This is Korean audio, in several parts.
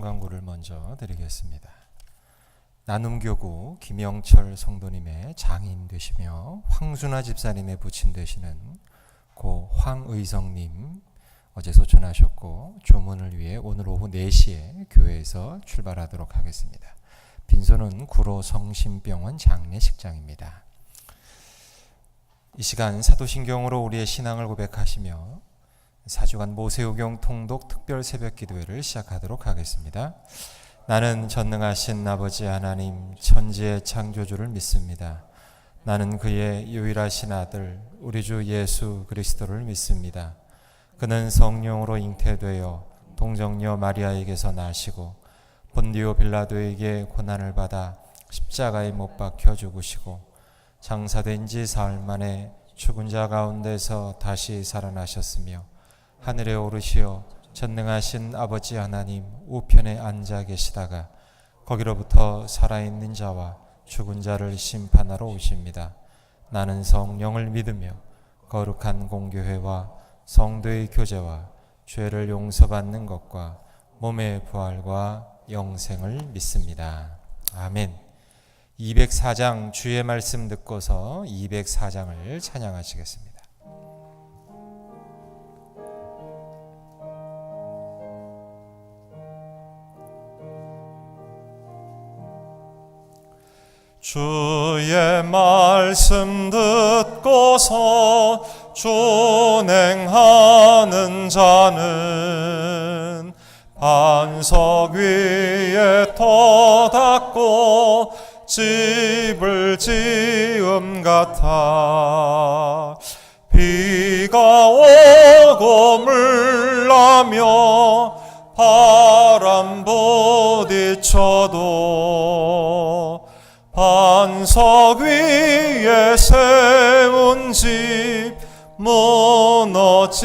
청강구를 먼저 드리겠습니다. 나눔교구 김영철 성도님의 장인 되시며 황순아 집사님의 부친 되시는 고 황의성님 어제 소천하셨고 조문을 위해 오늘 오후 4시에 교회에서 출발하도록 하겠습니다. 빈소는 구로 성심병원 장례식장입니다. 이 시간 사도신경으로 우리의 신앙을 고백하시며 4주간 모세오경 통독 특별 새벽 기도회를 시작하도록 하겠습니다. 나는 전능하신 아버지 하나님 천지의 창조주를 믿습니다. 나는 그의 유일하신 아들 우리 주 예수 그리스도를 믿습니다. 그는 성령으로 잉태되어 동정녀 마리아에게서 나시고 본디오 빌라도에게 고난을 받아 십자가에 못 박혀 죽으시고 장사된 지 사흘 만에 죽은 자 가운데서 다시 살아나셨으며 하늘에 오르시어 전능하신 아버지 하나님 우편에 앉아 계시다가 거기로부터 살아있는 자와 죽은 자를 심판하러 오십니다. 나는 성령을 믿으며 거룩한 공교회와 성도의 교제와 죄를 용서받는 것과 몸의 부활과 영생을 믿습니다. 아멘. 204장 주의 말씀 듣고서 204장을 찬양하시겠습니다. 주의 말씀 듣고서 준행하는 자는 반석 위에 터닫고 집을 지음 같아 비가 오고 물나며 바람 부딪혀도 반석 위에 세운 집 무너지지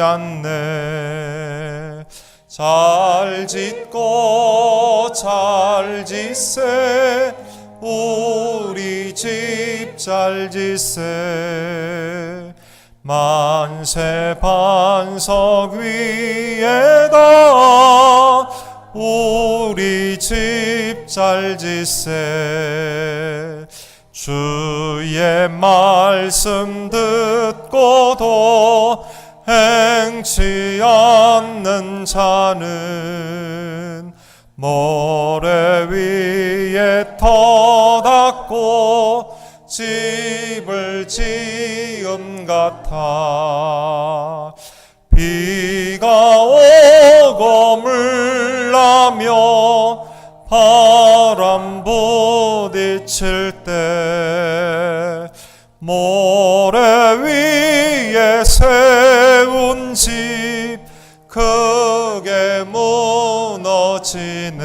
않네. 잘 짓고 잘 짓세 우리 집 잘 짓세 만세 반석 위에다 우리 집 잘 짓세 주의 말씀 듣고도 행치 않는 자는 모래 위에 터닫고 집을 지음 같아 비가 오고 물나며 바람 부딪힐 때 모래 위에 세운 집 크게 무너지네.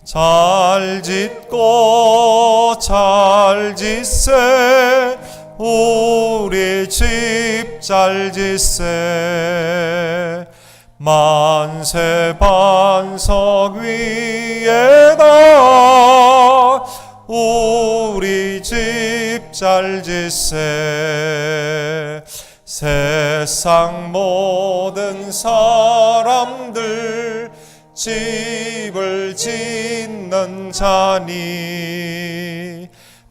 잘 짓고 잘 짓세 우리 집 잘 짓세 만세 반석 위에다 우리 집 잘 짓세 세상 모든 사람들 집을 짓는 자니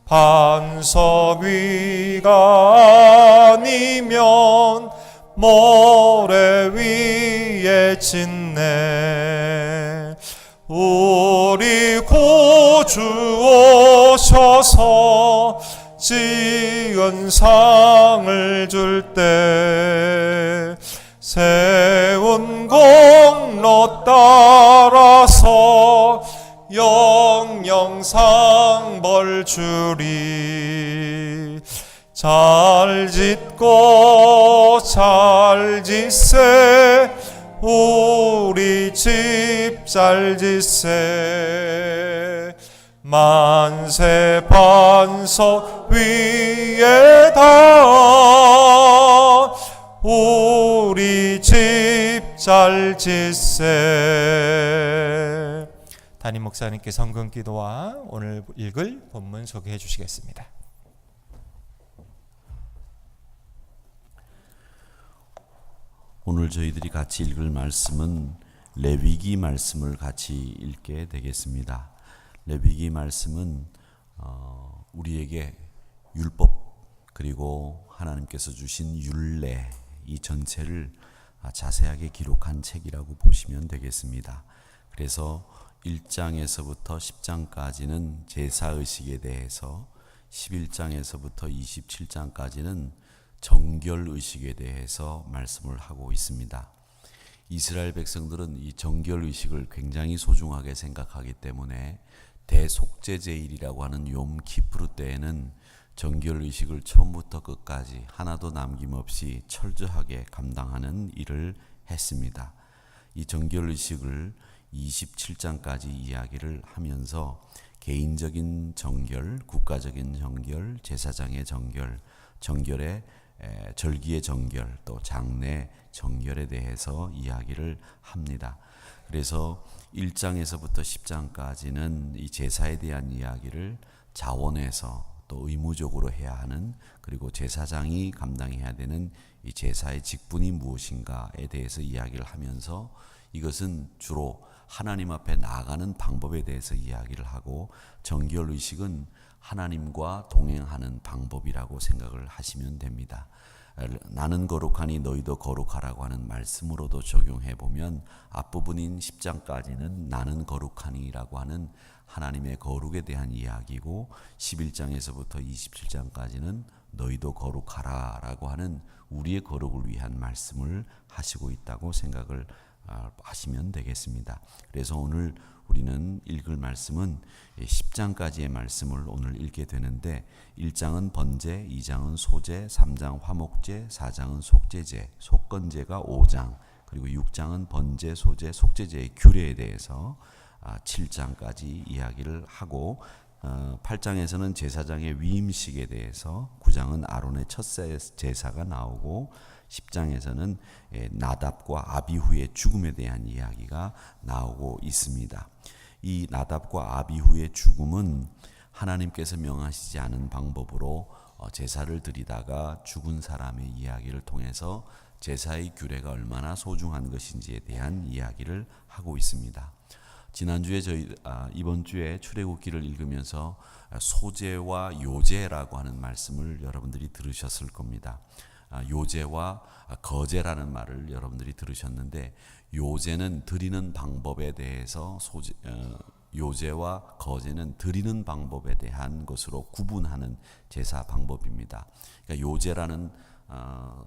반석 위가 아니면 모래 위에 짓네. 우리 구주 오셔서 지은 상을 줄 때 세운 공로 따라서 영영상 벌 주리. 잘 짓고 잘 짓세 우리 집 잘 짓세 만세 반석 위에다 우리 집 잘 짓세. 담임 목사님께 성경 기도와 오늘 읽을 본문 소개해 주시겠습니다. 오늘 저희들이 같이 읽을 말씀은 레위기 말씀을 같이 읽게 되겠습니다. 레위기 말씀은 우리에게 율법 그리고 하나님께서 주신 율례 이 전체를 자세하게 기록한 책이라고 보시면 되겠습니다. 그래서 1장에서부터 10장까지는 제사의식에 대해서, 11장에서부터 27장까지는 정결의식에 대해서 말씀을 하고 있습니다. 이스라엘 백성들은 이 정결의식을 굉장히 소중하게 생각하기 때문에 대속죄제일이라고 하는 욤 키프루 때에는 정결의식을 처음부터 끝까지 하나도 남김없이 철저하게 감당하는 일을 했습니다. 이 정결의식을 27장까지 이야기를 하면서 개인적인 정결, 국가적인 정결, 제사장의 정결, 정결의 절기의 정결, 또 장례 정결에 대해서 이야기를 합니다. 그래서 1장에서부터 10장까지는 이 제사에 대한 이야기를 자원해서 또 의무적으로 해야 하는, 그리고 제사장이 감당해야 되는 이 제사의 직분이 무엇인가에 대해서 이야기를 하면서 이것은 주로 하나님 앞에 나아가는 방법에 대해서 이야기를 하고, 정결의식은 하나님과 동행하는 방법이라고 생각을 하시면 됩니다. 나는 거룩하니 너희도 거룩하라고 하는 말씀으로도 적용해 보면 앞부분인 10장까지는 나는 거룩하니라고 하는 하나님의 거룩에 대한 이야기고, 11장에서부터 27장까지는 너희도 거룩하라라고 하는 우리의 거룩을 위한 말씀을 하시고 있다고 생각을 하시면 되겠습니다. 그래서 오늘 우리는 읽을 말씀은 10장까지의 말씀을 오늘 읽게 되는데, 1장은 번제, 2장은 소제, 3장 화목제, 4장은 속죄제, 속건제가 5장, 그리고 6장은 번제, 소제, 속죄제의 규례에 대해서 7장까지 이야기를 하고, 8장에서는 제사장의 위임식에 대해서, 9장은 아론의 첫 제사가 나오고, 10장에서는 나답과 아비후의 죽음에 대한 이야기가 나오고 있습니다. 이 나답과 아비후의 죽음은 하나님께서 명하시지 않은 방법으로 제사를 드리다가 죽은 사람의 이야기를 통해서 제사의 규례가 얼마나 소중한 것인지에 대한 이야기를 하고 있습니다. 지난주에 이번 주에 출애굽기를 읽으면서 소제와 요제라고 하는 말씀을 여러분들이 들으셨을 겁니다. 요제와 거제라는 말을 여러분들이 들으셨는데, 요제는 드리는 방법에 대해서, 요제와 거제는 드리는 방법에 대한 것으로 구분하는 제사 방법입니다. 그러니까 요제라는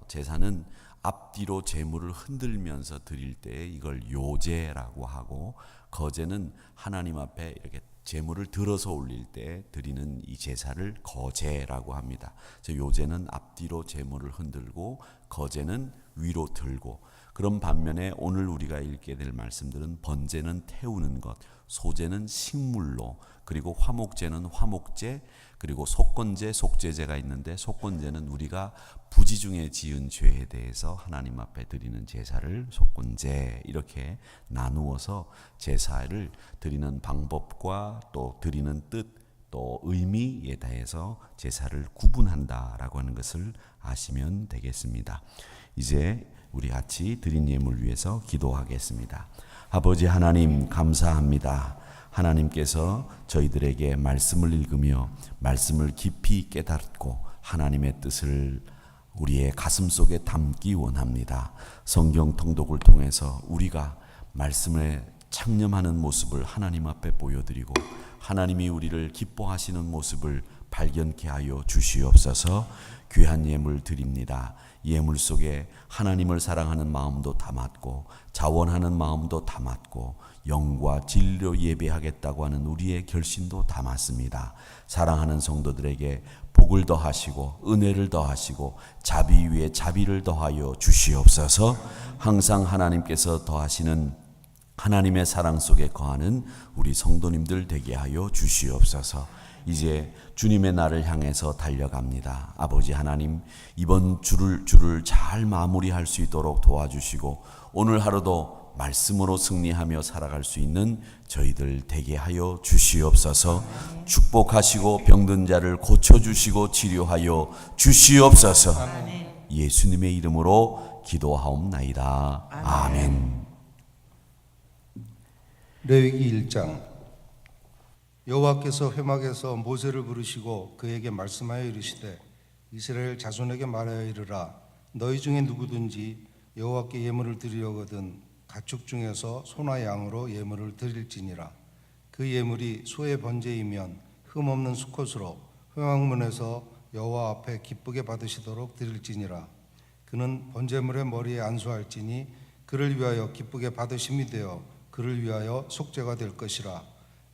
제사는 앞뒤로 제물을 흔들면서 드릴 때 이걸 요제라고 하고, 거제는 하나님 앞에 이렇게 제물을 들어서 올릴 때 드리는 이 제사를 거제라고 합니다. 요제는 앞뒤로 제물을 흔들고, 거제는 위로 들고. 그런 반면에 오늘 우리가 읽게 될 말씀들은 번제는 태우는 것, 소제는 식물로, 그리고 화목제는 화목제, 그리고 속건제, 속죄제가 있는데, 속건제는 우리가 부지 중에 지은 죄에 대해서 하나님 앞에 드리는 제사를 속건제, 이렇게 나누어서 제사를 드리는 방법과 또 드리는 뜻, 또 의미에 대해서 제사를 구분한다라고 하는 것을 아시면 되겠습니다. 이제 우리 같이 드린 예물 위해서 기도하겠습니다. 아버지 하나님, 감사합니다. 하나님께서 저희들에게 말씀을 읽으며 말씀을 깊이 깨닫고 하나님의 뜻을 우리의 가슴 속에 담기 원합니다. 성경 통독을 통해서 우리가 말씀에 창념하는 모습을 하나님 앞에 보여드리고, 하나님이 우리를 기뻐하시는 모습을 발견케 하여 주시옵소서. 귀한 예물 드립니다. 예물 속에 하나님을 사랑하는 마음도 담았고, 자원하는 마음도 담았고, 영과 진리로 예배하겠다고 하는 우리의 결심도 담았습니다. 사랑하는 성도들에게 복을 더하시고 은혜를 더하시고 자비 위에 자비를 더하여 주시옵소서. 항상 하나님께서 더하시는 하나님의 사랑 속에 거하는 우리 성도님들 되게 하여 주시옵소서. 이제 주님의 날을 향해서 달려갑니다. 아버지 하나님, 이번 주를 잘 마무리할 수 있도록 도와주시고, 오늘 하루도 말씀으로 승리하며 살아갈 수 있는 저희들 되게 하여 주시옵소서. 축복하시고 병든 자를 고쳐주시고 치료하여 주시옵소서. 예수님의 이름으로 기도하옵나이다. 아멘. 레위기 1장. 여호와께서 회막에서 모세를 부르시고 그에게 말씀하여 이르시되 이스라엘 자손에게 말하여 이르라. 너희 중에 누구든지 여호와께 예물을 드리려거든 가축 중에서 소나 양으로 예물을 드릴지니라. 그 예물이 소의 번제이면 흠없는 수컷으로 회막문에서 여호와 앞에 기쁘게 받으시도록 드릴지니라. 그는 번제물의 머리에 안수할지니 그를 위하여 기쁘게 받으심이 되어 그를 위하여 속죄가 될 것이라.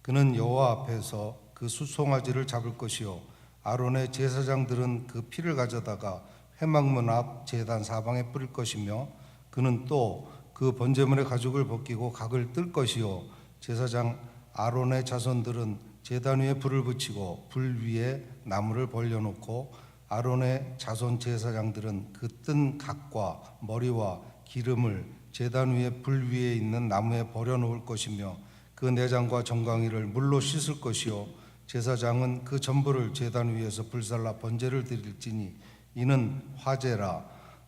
그는 여호와 앞에서 그 숫송아지를 잡을 것이요 아론의 제사장들은 그 피를 가져다가 회막문 앞 제단 사방에 뿌릴 것이며 그는 또 그 번제물의 가죽을 벗기고 각을 뜰 것이요 제사장 아론의 자손들은 제단 위에 불을 붙이고 불 위에 나무를 벌려놓고 아론의 자손 제사장들은 그 뜬 각과 머리와 기름을 제단 위에 불 위에 있는 나무에 버려놓을 것이며 그 내장과 정강이를 물로 씻을 것이요 제사장은 그 전부를 제단 위에서 불살라 번제를 드릴지니 이는 화제라.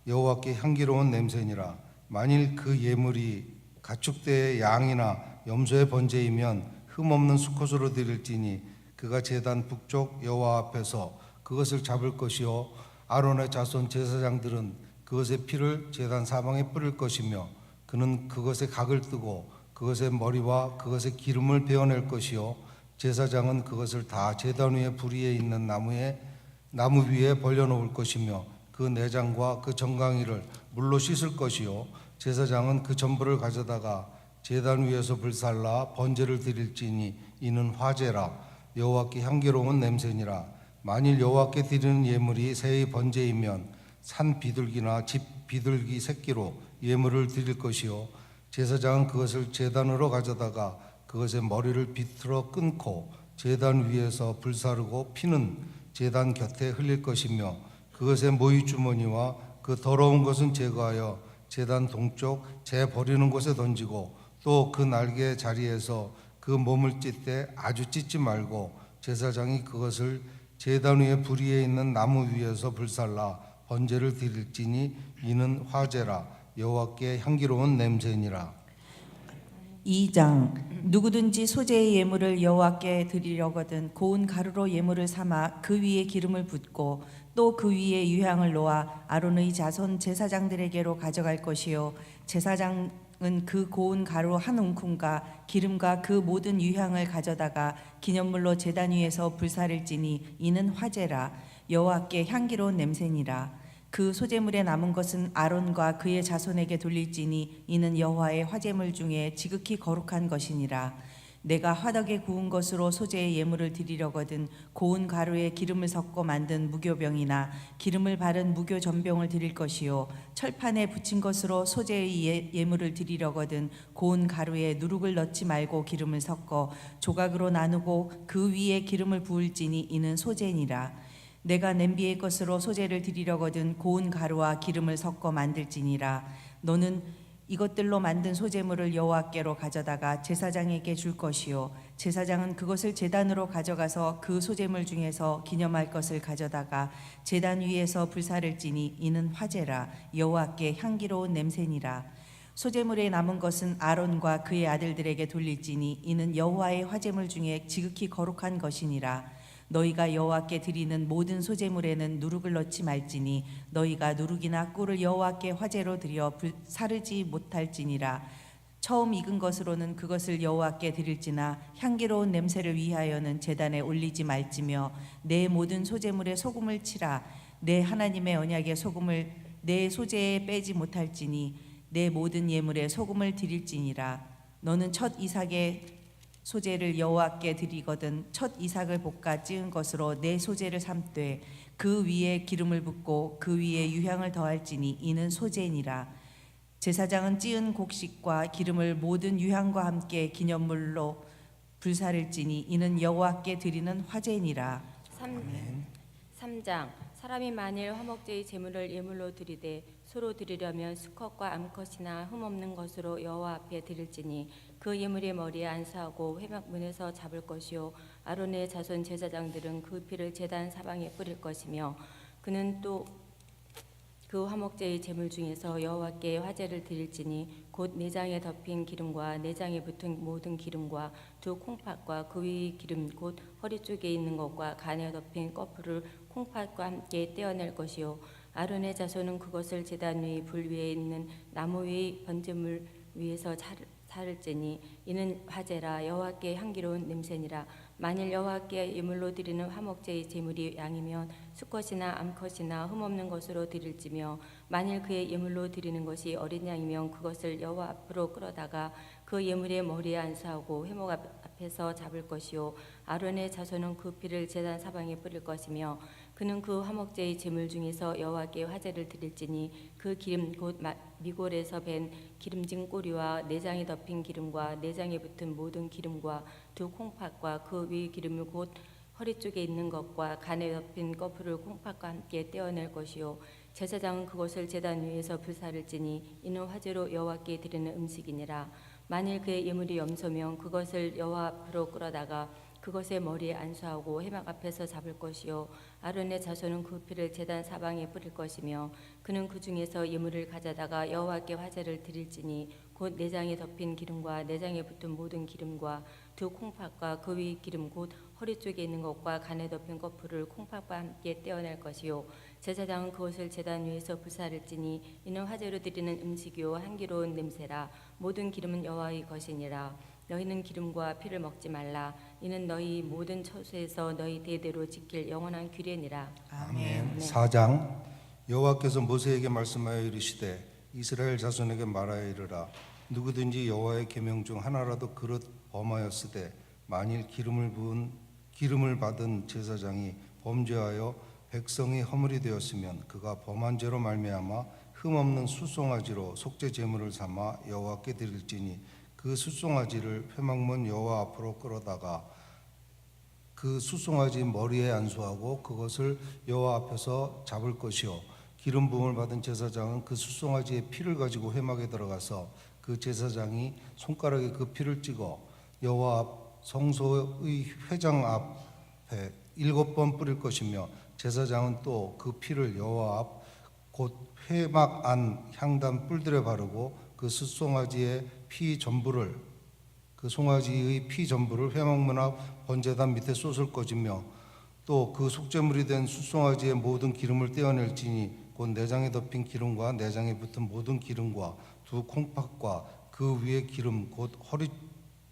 여호와께 향기로운 냄새니라. 만일 그 예물이 가축대의 양이나 염소의 번제이면 흠없는 수컷으로 드릴지니 그가 제단 북쪽 여호와 앞에서 그것을 잡을 것이요 아론의 자손 제사장들은 그것의 피를 제단 사방에 뿌릴 것이며 그는 그것의 각을 뜨고 그것의 머리와 그것의 기름을 베어낼 것이요 제사장은 그것을 다 제단 위에 불 위에 있는 나무 위에 벌려놓을 것이며 그 내장과 그 정강이를 물로 씻을 것이요 제사장은 그 전부를 가져다가 제단 위에서 불살라 번제를 드릴지니 이는 화제라. 여호와께 향기로운 냄새니라. 만일 여호와께 드리는 예물이 새의 번제이면 산 비둘기나 집 비둘기 새끼로 예물을 드릴 것이요 제사장은 그것을 제단으로 가져다가 그것의 머리를 비틀어 끊고 제단 위에서 불사르고 피는 제단 곁에 흘릴 것이며 그것의 모이 주머니와 그 더러운 것은 제거하여 제단 동쪽 재 버리는 곳에 던지고 또 그 날개 자리에서 그 몸을 찢되 아주 찢지 말고 제사장이 그것을 제단 위에 불 위에 있는 나무 위에서 불살라 번제를 드릴지니 이는 화제라. 여호와께 향기로운 냄새니라. 2장. 누구든지 소재의 예물을 여호와께 드리려거든 고운 가루로 예물을 삼아 그 위에 기름을 붓고 또 그 위에 유향을 놓아 아론의 자손 제사장들에게로 가져갈 것이요 제사장은 그 고운 가루 한 움큼과 기름과 그 모든 유향을 가져다가 기념물로 제단 위에서 불사를지니 이는 화제라. 여호와께 향기로운 냄새니라. 그 소제물에 남은 것은 아론과 그의 자손에게 돌릴지니 이는 여호와의 화제물 중에 지극히 거룩한 것이니라. 내가 화덕에 구운 것으로 소제의 예물을 드리려거든 고운 가루에 기름을 섞어 만든 무교병이나 기름을 바른 무교 전병을 드릴 것이요 철판에 붙인 것으로 소제의 예물을 드리려거든 고운 가루에 누룩을 넣지 말고 기름을 섞어 조각으로 나누고 그 위에 기름을 부을지니 이는 소제니라. 내가 냄비의 것으로 소제를 드리려거든 고운 가루와 기름을 섞어 만들지니라. 너는 이것들로 만든 소제물을 여호와께로 가져다가 제사장에게 줄 것이요 제사장은 그것을 제단으로 가져가서 그 소제물 중에서 기념할 것을 가져다가 제단 위에서 불사를지니 이는 화제라. 여호와께 향기로운 냄새니라. 소제물에 남은 것은 아론과 그의 아들들에게 돌릴지니 이는 여호와의 화제물 중에 지극히 거룩한 것이니라. 너희가 여호와께 드리는 모든 소제물에는 누룩을 넣지 말지니 너희가 누룩이나 꿀을 여호와께 화제로 드려 사르지 못할지니라. 처음 익은 것으로는 그것을 여호와께 드릴지나 향기로운 냄새를 위하여는 제단에 올리지 말지며 내 모든 소제물에 소금을 치라. 내 하나님의 언약의 소금을 내 소제에 빼지 못할지니 내 모든 예물에 소금을 드릴지니라. 너는 첫 이삭의 소제를 여호와께 드리거든 첫 이삭을 볶아 찌은 것으로 내 소제를 삼되 그 위에 기름을 붓고 그 위에 유향을 더할지니 이는 소제니라. 제사장은 찌은 곡식과 기름을 모든 유향과 함께 기념물로 불사를지니 이는 여호와께 드리는 화제니라. 3장. 사람이 만일 화목제의 제물을 예물로 드리되 소로 드리려면 수컷과 암컷이나 흠없는 것으로 여호와 앞에 드릴지니 그 예물의 머리에 안수하고 회막문에서 잡을 것이요 아론의 자손 제사장들은 그 피를 제단 사방에 뿌릴 것이며 그는 또 그 화목제의 제물 중에서 여호와께 화제를 드릴지니 곧 내장에 덮인 기름과 내장에 붙은 모든 기름과 두 콩팥과 그 위 기름 곧 허리 쪽에 있는 것과 간에 덮인 꺼풀을 콩팥과 함께 떼어낼 것이요 아론의 자손은 그것을 제단 위 불 위에 있는 나무 위의 번제물 위에서 차를지니 이는 화제라 여호와께 향기로운 냄새니라. 만일 여호와께 예물로 드리는 화목제의 제물이 양이면 수컷이나 암컷이나 흠없는 것으로 드릴지며 만일 그의 예물로 드리는 것이 어린 양이면 그것을 여호와 앞으로 끌어다가 그 예물의 머리에 안수하고 회목 앞에서 잡을 것이요 아론의 자손은 그 피를 제단 사방에 뿌릴 것이며 그는 그 화목제의 제물 중에서 여호와께 화제를 드릴지니 그 기름 곧 미골에서 밴 기름진 꼬리와 내장에 덮인 기름과 내장에 붙은 모든 기름과 두 콩팥과 그 위 기름을 곧 허리 쪽에 있는 것과 간에 덮인 꺼풀을 콩팥과 함께 떼어낼 것이요 제사장은 그것을 제단 위에서 불사를지니 이는 화제로 여호와께 드리는 음식이니라. 만일 그의 예물이 염소면 그것을 여호와 앞으로 끌어다가 그것의 머리에 안수하고 회막 앞에서 잡을 것이요 아론의 자손은 그 피를 제단 사방에 뿌릴 것이며 그는 그 중에서 예물을 가져다가 여호와께 화제를 드릴지니 곧 내장에 덮인 기름과 내장에 붙은 모든 기름과 두 콩팥과 그 위 기름 곧 허리 쪽에 있는 것과 간에 덮인 꺼풀을 콩팥과 함께 떼어낼 것이요 제사장은 그것을 제단 위에서 불사를지니 이는 화제로 드리는 음식이요 향기로운 냄새라. 모든 기름은 여호와의 것이니라. 너희는 기름과 피를 먹지 말라. 이는 너희 모든 처소에서 너희 대대로 지킬 영원한 규례니라. 아멘. 4장 여호와께서 모세에게 말씀하여 이르시되 이스라엘 자손에게 말하여 이르라. 누구든지 여호와의 계명 중 하나라도 그릇 범하였으되 만일 기름을 받은 제사장이 범죄하여 백성이 허물이 되었으면 그가 범한 죄로 말미암아 흠없는 숫송아지로 속죄 제물을 삼아 여호와께 드릴지니 그 숫송아지를 회막문 여호와 앞으로 끌어다가 그 숫송아지 머리에 안수하고 그것을 여호와 앞에서 잡을 것이요 기름 부음을 받은 제사장은 그 숫송아지의 피를 가지고 회막에 들어가서 그 제사장이 손가락에 그 피를 찍어 여호와 앞 성소의 회장 앞에 7번 뿌릴 것이며 제사장은 또 그 피를 여호와 앞 곧 회막 안 향단 뿔들에 바르고 그 숫송아지의 피 전부를 그 송아지의 피 전부를 회막문 앞 번제단 밑에 쏟을 것이며 또 그 속죄물이 된 숫송아지의 모든 기름을 떼어낼지니 곧 내장에 덮인 기름과 내장에 붙은 모든 기름과 두 콩팥과 그 위에 기름 곧 허리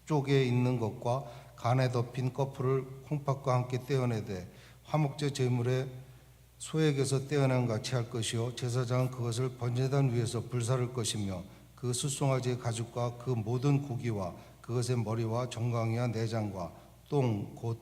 쪽에 있는 것과 간에 덮인 꺼풀을 콩팥과 함께 떼어내되 화목제 제물의 소액에서 떼어낸 같이 할 것이요 제사장은 그것을 번제단 위에서 불사를 것이며 그 숫송아지의 가죽과 그 모든 고기와 그것의 머리와 정강이와 내장과 똥 곧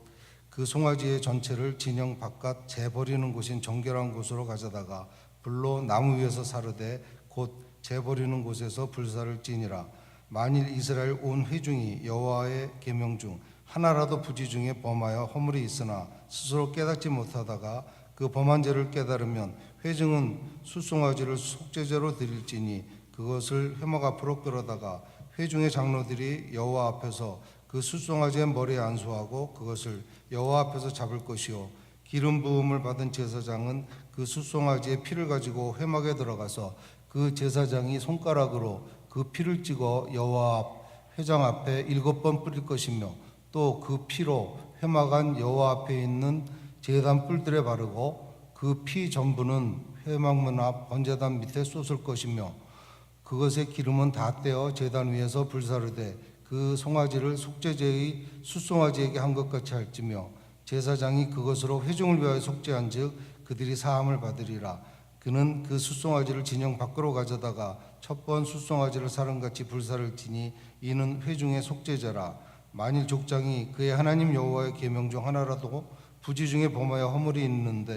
그 송아지의 전체를 진영 바깥 재버리는 곳인 정결한 곳으로 가져다가 불로 나무 위에서 사르되 곧 재버리는 곳에서 불사를 지니라. 만일 이스라엘 온 회중이 여호와의 계명 중 하나라도 부지 중에 범하여 허물이 있으나 스스로 깨닫지 못하다가 그 범한 죄를 깨달으면 회중은 숫송아지를 속죄제로 드릴지니 그것을 회막 앞으로 끌어다가 회중의 장로들이 여호와 앞에서 그 숫송아지의 머리에 안수하고 그것을 여호와 앞에서 잡을 것이요 기름 부음을 받은 제사장은 그 숫송아지의 피를 가지고 회막에 들어가서 그 제사장이 손가락으로 그 피를 찍어 여호와 앞 회장 앞에 7번 뿌릴 것이며 또 그 피로 회막 안 여호와 앞에 있는 제단 뿔들에 바르고 그 피 전부는 회막문 앞 번제단 밑에 쏟을 것이며 그것의 기름은 다 떼어 제단 위에서 불사르되 그 송아지를 속죄제의 숫송아지에게 한 것 같이 할지며 제사장이 그것으로 회중을 위하여 속죄한즉 그들이 사함을 받으리라. 그는 그 숫송아지를 진영 밖으로 가져다가 첫 번 숫송아지를 사름같이 불사를 지니 이는 회중의 속죄제라. 만일 족장이 그의 하나님 여호와의 계명 중 하나라도 부지 중에 범하여 허물이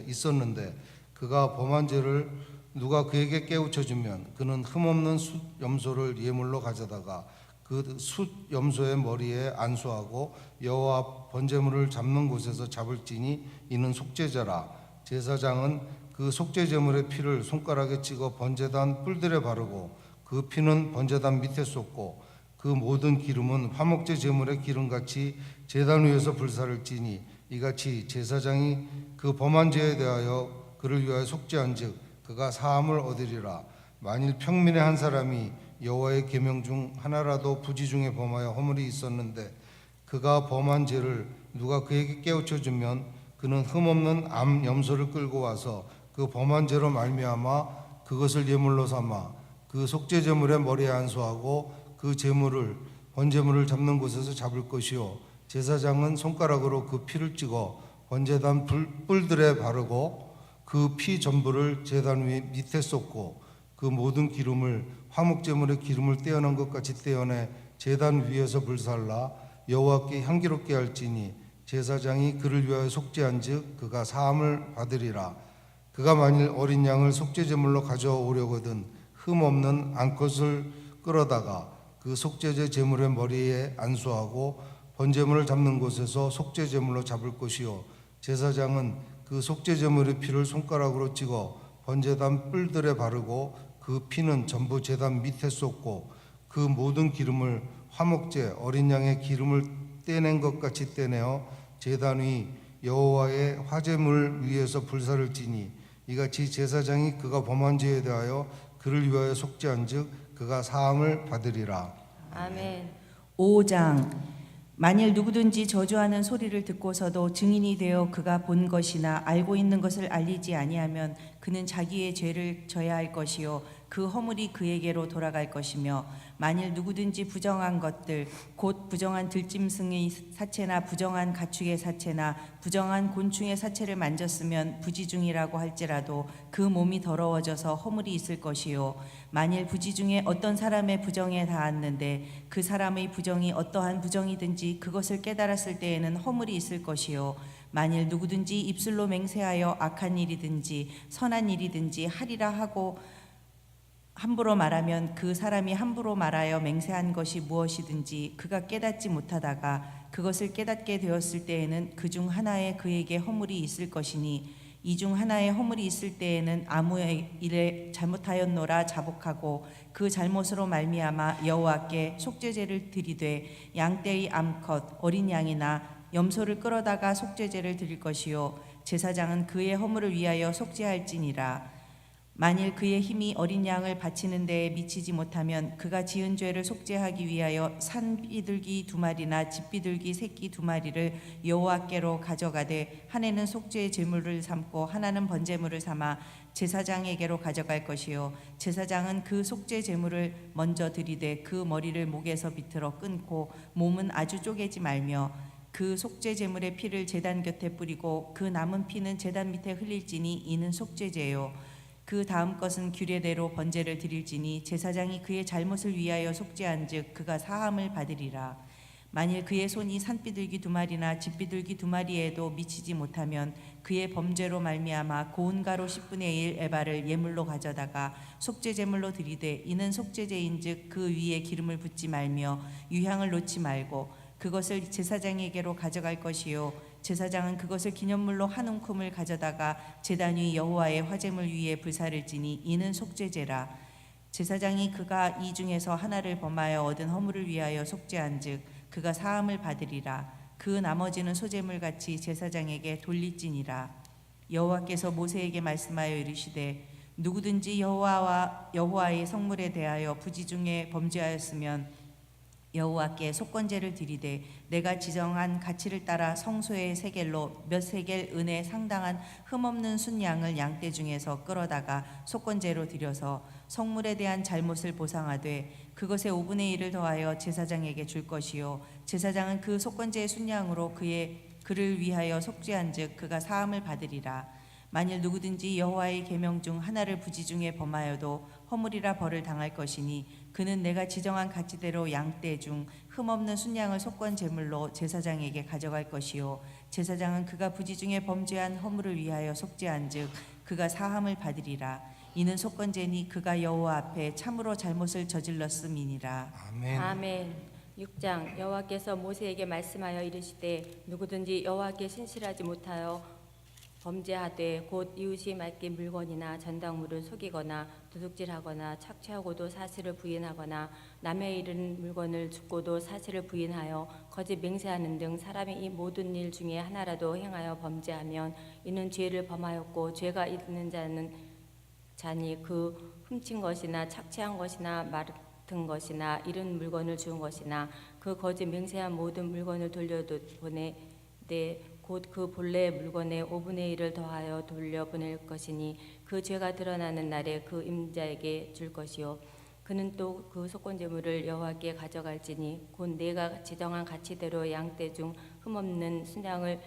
있었는데 그가 범한 죄를 누가 그에게 깨우쳐주면 그는 흠없는 숫 염소를 예물로 가져다가 그 숫 염소의 머리에 안수하고 여호와 앞 번제물을 잡는 곳에서 잡을지니 이는 속죄제라. 제사장은 그 속죄제물의 피를 손가락에 찍어 번제단 뿔들에 바르고 그 피는 번제단 밑에 쏟고 그 모든 기름은 화목제 제물의 기름같이 제단 위에서 불사를 지니 이같이 제사장이 그 범한 죄에 대하여 그를 위하여 속죄한즉 그가 사함을 얻으리라. 만일 평민의 한 사람이 여호와의 계명 중 하나라도 부지 중에 범하여 허물이 있었는데 그가 범한 죄를 누가 그에게 깨우쳐 주면 그는 흠없는 암 염소를 끌고 와서 그 범한 죄로 말미암아 그것을 예물로 삼아 그 속죄 제물의 머리에 안수하고 그 제물을 번제물을 잡는 곳에서 잡을 것이요 제사장은 손가락으로 그 피를 찍어 번제단 뿔들에 바르고 그 피 전부를 제단 위 밑에 쏟고 그 모든 기름을 화목제물의 기름을 떼어낸 것 같이 떼어내 제단 위에서 불살라 여호와께 향기롭게 할지니 제사장이 그를 위하여 속죄한즉 그가 사함을 받으리라. 그가 만일 어린 양을 속죄제물로 가져오려거든 흠없는 암컷을 끌어다가 그 속죄제 제물의 머리에 안수하고 번제물을 잡는 곳에서 속죄제물로 잡을 것이요 제사장은 그 속죄제물의 피를 손가락으로 찍어 번제단 뿔들에 바르고 그 피는 전부 제단 밑에 쏟고 그 모든 기름을 화목제 어린 양의 기름을 떼낸 것 같이 떼내어 제단 위 여호와의 화제물 위에서 불사를 지니 이같이 제사장이 그가 범한 죄에 대하여 그를 위하여 속죄한즉 그가 사함을 받으리라. 아멘. 5장 만일 누구든지 저주하는 소리를 듣고서도 증인이 되어 그가 본 것이나 알고 있는 것을 알리지 아니하면 그는 자기의 죄를 져야 할 것이요 그 허물이 그에게로 돌아갈 것이며 만일 누구든지 부정한 것들 곧 부정한 들짐승의 사체나 부정한 가축의 사체나 부정한 곤충의 사체를 만졌으면 부지중이라고 할지라도 그 몸이 더러워져서 허물이 있을 것이요 만일 부지 중에 어떤 사람의 부정에 닿았는데 그 사람의 부정이 어떠한 부정이든지 그것을 깨달았을 때에는 허물이 있을 것이요 만일 누구든지 입술로 맹세하여 악한 일이든지 선한 일이든지 하리라 하고 함부로 말하면 그 사람이 함부로 말하여 맹세한 것이 무엇이든지 그가 깨닫지 못하다가 그것을 깨닫게 되었을 때에는 그 중 하나에 그에게 허물이 있을 것이니 이 중 하나에 허물이 있을 때에는 아무 일에 잘못하였노라 자복하고 그 잘못으로 말미암아 여호와께 속죄제를 드리되 양떼의 암컷 어린 양이나 염소를 끌어다가 속죄제를 드릴 것이요 제사장은 그의 허물을 위하여 속죄할지니라. 만일 그의 힘이 어린 양을 바치는 데에 미치지 못하면 그가 지은 죄를 속죄하기 위하여 산 비둘기 2마리나 집 비둘기 새끼 2마리를 여호와께로 가져가되 하나는 속죄의 제물을 삼고 하나는 번제물을 삼아 제사장에게로 가져갈 것이요 제사장은 그 속죄 제물을 먼저 드리되 그 머리를 목에서 비틀어 끊고 몸은 아주 쪼개지 말며 그 속죄 제물의 피를 제단 곁에 뿌리고 그 남은 피는 제단 밑에 흘릴지니 이는 속죄제요 그 다음 것은 규례대로 번제를 드릴지니 제사장이 그의 잘못을 위하여 속죄한즉 그가 사함을 받으리라. 만일 그의 손이 산비둘기 2마리나 집비둘기 2마리에도 미치지 못하면 그의 범죄로 말미암아 고운 가루 10분의 1 에바를 예물로 가져다가 속죄제물로 드리되 이는 속죄제인즉 그 위에 기름을 붓지 말며 유향을 놓지 말고 그것을 제사장에게로 가져갈 것이요 제사장은 그것을 기념물로 한 움큼을 가져다가 제단 위 여호와의 화제물 위에 불사를 지니 이는 속죄제라. 제사장이 그가 이 중에서 하나를 범하여 얻은 허물을 위하여 속죄한즉 그가 사함을 받으리라. 그 나머지는 소제물 같이 제사장에게 돌릴지니라. 여호와께서 모세에게 말씀하여 이르시되 누구든지 여호와의 성물에 대하여 부지 중에 범죄하였으면 여호와께 속건제를 드리되 내가 지정한 가치를 따라 성소의 세겔로 몇 세겔 은에 상당한 흠없는 순양을 양떼 중에서 끌어다가 속건제로 드려서 성물에 대한 잘못을 보상하되 그것의 5분의 1을 더하여 제사장에게 줄 것이요 제사장은 그 속건제의 순양으로 그를 위하여 속죄한즉 그가 사함을 받으리라. 만일 누구든지 여호와의 계명 중 하나를 부지 중에 범하여도 허물이라 벌을 당할 것이니 그는 내가 지정한 가치대로 양떼 중 흠없는 순양을 속건 제물로 제사장에게 가져갈 것이요 제사장은 그가 부지 중에 범죄한 허물을 위하여 속죄한즉 그가 사함을 받으리라. 이는 속건제니 그가 여호와 앞에 참으로 잘못을 저질렀음이니라. 아멘. 아멘. 6장 여호와께서 모세에게 말씀하여 이르시되 누구든지 여호와께 신실하지 못하여 범죄하되 곧 이웃이 맡긴 물건이나 전당물을 속이거나 도둑질하거나 착취하고도 사실을 부인하거나 남의 잃은 물건을 줍고도 사실을 부인하여 거짓 맹세하는 등 사람이 이 모든 일 중에 하나라도 행하여 범죄하면 이는 죄를 범하였고 죄가 있는 자는 자니 그 훔친 것이나 착취한 것이나 맡은 것이나 잃은 물건을 주운 것이나 그 거짓 맹세한 모든 물건을 돌려보내되 곧 그 본래 물건의 5분의 1을 더하여 돌려보낼 것이니 그 죄가 드러나는 날에 그 임자에게 줄 것이요 그는 또 그 속건 제물을 여호와께 가져갈지니 곧 내가 지정한 가치대로 양떼 중 흠없는 순양을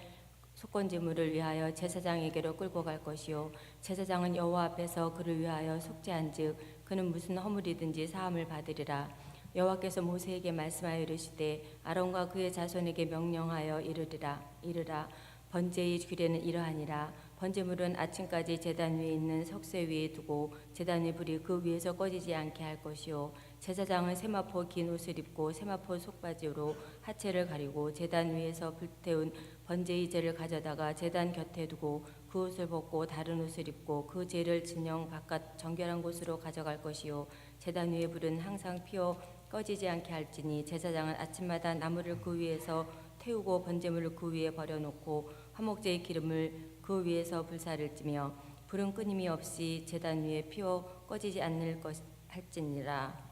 속건 제물을 위하여 제사장에게로 끌고 갈 것이요 제사장은 여호와 앞에서 그를 위하여 속죄한즉 그는 무슨 허물이든지 사함을 받으리라. 여호와께서 모세에게 말씀하여 이르시되 아론과 그의 자손에게 명령하여 이르라 번제의 규례는 이러하니라. 번제물은 아침까지 제단 위에 있는 석쇠 위에 두고 제단의 불이 그 위에서 꺼지지 않게 할 것이요 제사장은 세마포 긴 옷을 입고 세마포 속바지로 하체를 가리고 제단 위에서 불태운 번제의 재를 가져다가 제단 곁에 두고 그 옷을 벗고 다른 옷을 입고 그 재를 진영 바깥 정결한 곳으로 가져갈 것이요 제단 위에 불은 항상 피어 꺼지지 않게 할지니 제사장은 아침마다 나무를 그 위에서 태우고 번제물을 그 위에 버려놓고 화목제의 기름을 그 위에서 불사를 찌며 불은 끊임이 없이 제단 위에 피어 꺼지지 않을 할지니라.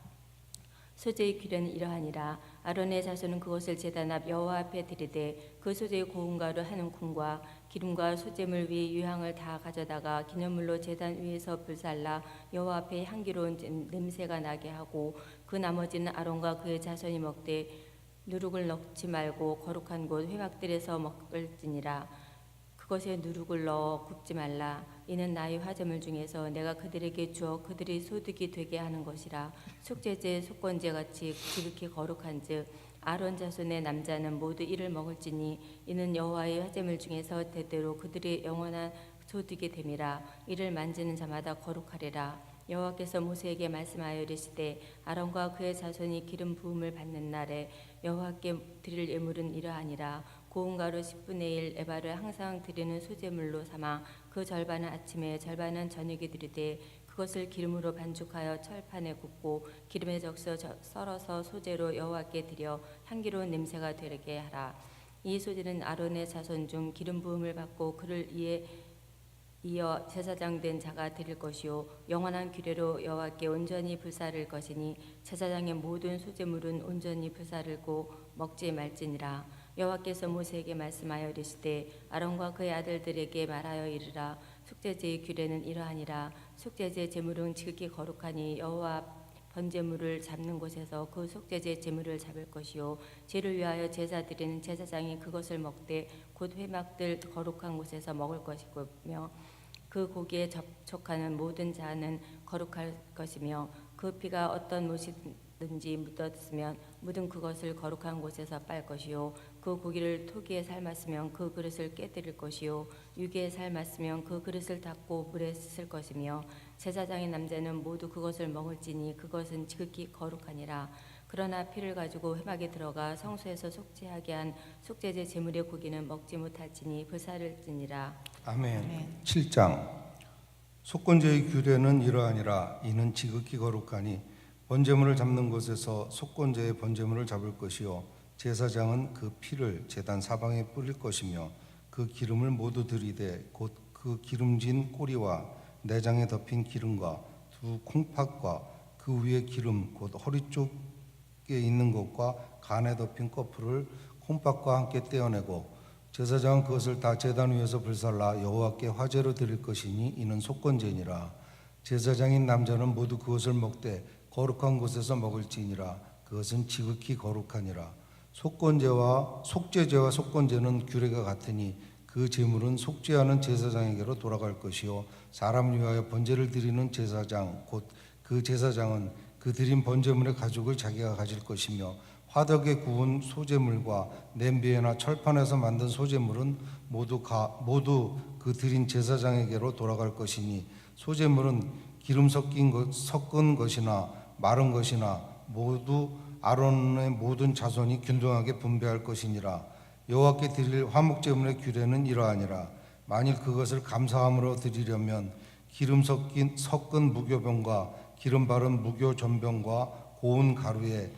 소제의 규례는 이러하니라. 아론의 자손은 그것을 제단 앞 여호와 앞에 드리되 그 소제의 고운 가루 한 움큼과 기름과 소제물 위에 유향을 다 가져다가 기념물로 제단 위에서 불살라 여호와 앞에 향기로운 냄새가 나게 하고 그 나머지는 아론과 그의 자손이 먹되 누룩을 넣지 말고 거룩한 곳 회막들에서 먹을지니라. 그것에 누룩을 넣어 굽지 말라. 이는 나의 화제물 중에서 내가 그들에게 주어 그들이 소득이 되게 하는 것이라. 속죄제 속건제 같이 지극히 거룩한즉 아론 자손의 남자는 모두 이를 먹을지니 이는 여호와의 화제물 중에서 대대로 그들의 영원한 소득이 됨이라. 이를 만지는 자마다 거룩하리라. 여호와께서 모세에게 말씀하여 이르시되 아론과 그의 자손이 기름 부음을 받는 날에 여호와께 드릴 예물은 이러하니라. 고운 가루 10분의 1 에바를 항상 드리는 소제물로 삼아 그 절반은 아침에 절반은 저녁에 드리되 그것을 기름으로 반죽하여 철판에 굽고 기름에 적셔 썰어서 소제로 여호와께 드려 향기로운 냄새가 되게 하라. 이 소제는 아론의 자손 중 기름 부음을 받고 그를 이어 제사장 된 자가 드릴 것이요 영원한 규례로 여호와께 온전히 불사를 것이니 제사장의 모든 소제물은 온전히 불사르고 먹지 말지니라. 여호와께서 모세에게 말씀하여 이르시되 아론과 그의 아들들에게 말하여 이르라. 속죄제의 규례는 이러하니라. 속죄제 제물은 지극히 거룩하니 여호와 번제물을 잡는 곳에서 그 속죄제 제물을 잡을 것이요 죄를 위하여 제사 드리는 제사장이 그것을 먹되 곧 회막들 거룩한 곳에서 먹을 것이며 그 고기에 접촉하는 모든 자는 거룩할 것이며 그 피가 어떤 못이든지 묻었으면 묻은 그것을 거룩한 곳에서 빨 것이요 그 고기를 토기에 삶았으면 그 그릇을 깨뜨릴 것이요 유기에 삶았으면 그 그릇을 닦고 물에 쓸 것이며 제사장의 남자는 모두 그것을 먹을지니 그것은 지극히 거룩하니라. 그러나 피를 가지고 회막에 들어가 성소에서 속죄하게 한 속죄제 제물의 고기는 먹지 못할지니 불사를지니라. 아멘. 7장 속건제의 규례는 이러하니라. 이는 지극히 거룩하니 번제물을 잡는 곳에서 속건제의 번제물을 잡을 것이요 제사장은 그 피를 제단 사방에 뿌릴 것이며 그 기름을 모두 들이되 곧 그 기름진 꼬리와 내장에 덮인 기름과 두 콩팥과 그 위에 기름 곧 허리 쪽에 있는 것과 간에 덮인 거풀을 콩팥과 함께 떼어내고 제사장은 그것을 다 제단 위에서 불살라 여호와께 화제로 드릴 것이니 이는 속건제니라. 제사장인 남자는 모두 그것을 먹되 거룩한 곳에서 먹을지니라. 그것은 지극히 거룩하니라. 속죄제와 속건제는 규례가 같으니 그 제물은 속죄하는 제사장에게로 돌아갈 것이요 사람을 위하여 번제를 드리는 제사장 곧 그 제사장은 그 드린 번제물의 가죽을 자기가 가질 것이며 화덕에 구운 소제물과 냄비에나 철판에서 만든 소제물은 모두 그 드린 제사장에게로 돌아갈 것이니 소제물은 기름 섞은 것이나 마른 것이나 모두 아론의 모든 자손이 균등하게 분배할 것이니라. 여호와께 드릴 화목제물의 규례는 이러하니라. 만일 그것을 감사함으로 드리려면 기름 섞은 무교병과 기름 바른 무교전병과 고운 가루에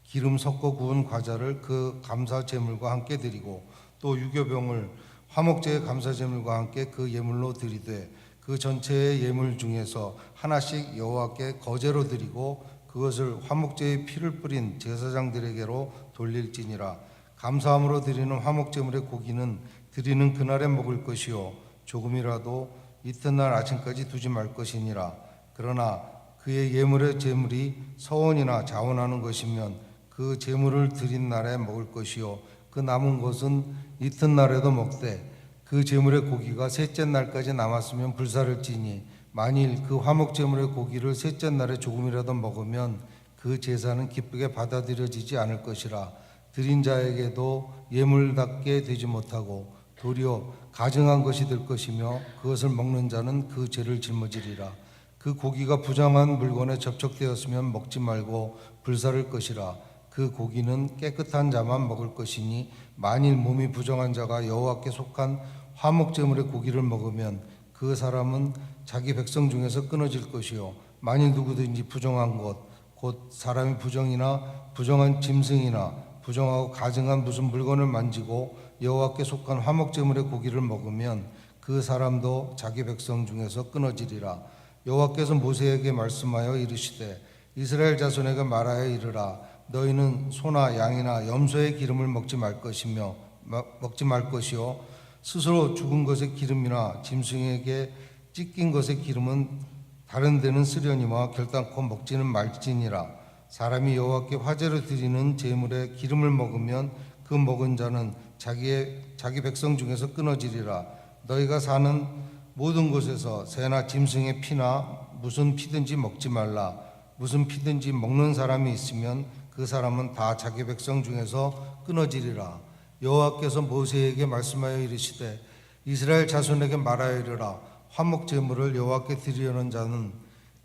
기름 섞어 구운 과자를 그 감사제물과 함께 드리고 또 유교병을 화목제의 감사제물과 함께 그 예물로 드리되 그 전체의 예물 중에서 하나씩 여호와께 거제로 드리고 그것을 화목제의 피를 뿌린 제사장들에게로 돌릴지니라. 감사함으로 드리는 화목제물의 고기는 드리는 그날에 먹을 것이요 조금이라도 이튿날 아침까지 두지 말 것이니라. 그러나 그의 예물의 제물이 서원이나 자원하는 것이면 그 제물을 드린 날에 먹을 것이요 그 남은 것은 이튿날에도 먹되 그 제물의 고기가 셋째 날까지 남았으면 불사를 찌니 만일 그 화목 제물의 고기를 셋째 날에 조금이라도 먹으면 그 제사는 기쁘게 받아들여지지 않을 것이라. 드린 자에게도 예물답게 되지 못하고 도리어 가증한 것이 될 것이며 그것을 먹는 자는 그 죄를 짊어지리라. 그 고기가 부정한 물건에 접촉되었으면 먹지 말고 불사를 것이라. 그 고기는 깨끗한 자만 먹을 것이니 만일 몸이 부정한 자가 여호와께 속한 화목 제물의 고기를 먹으면 그 사람은 자기 백성 중에서 끊어질 것이요 만일 누구든지 부정한 것 곧 사람이 부정이나 부정한 짐승이나 부정하고 가증한 무슨 물건을 만지고 여호와께 속한 화목 제물의 고기를 먹으면 그 사람도 자기 백성 중에서 끊어지리라. 여호와께서 모세에게 말씀하여 이르시되 이스라엘 자손에게 말하여 이르라. 너희는 소나 양이나 염소의 기름을 먹지 말 것이요 스스로 죽은 것의 기름이나 짐승에게 찢긴 것의 기름은 다른 데는 쓰려니와 결단코 먹지는 말지니라. 사람이 여호와께 화제로 드리는 제물에 기름을 먹으면 그 먹은 자는 자기 백성 중에서 끊어지리라. 너희가 사는 모든 곳에서 새나 짐승의 피나 무슨 피든지 먹지 말라. 무슨 피든지 먹는 사람이 있으면 그 사람은 다 자기 백성 중에서 끊어지리라. 여호와께서 모세에게 말씀하여 이르시되 이스라엘 자손에게 말하여 이르라. 화목 제물을 여호와께 드리려는 자는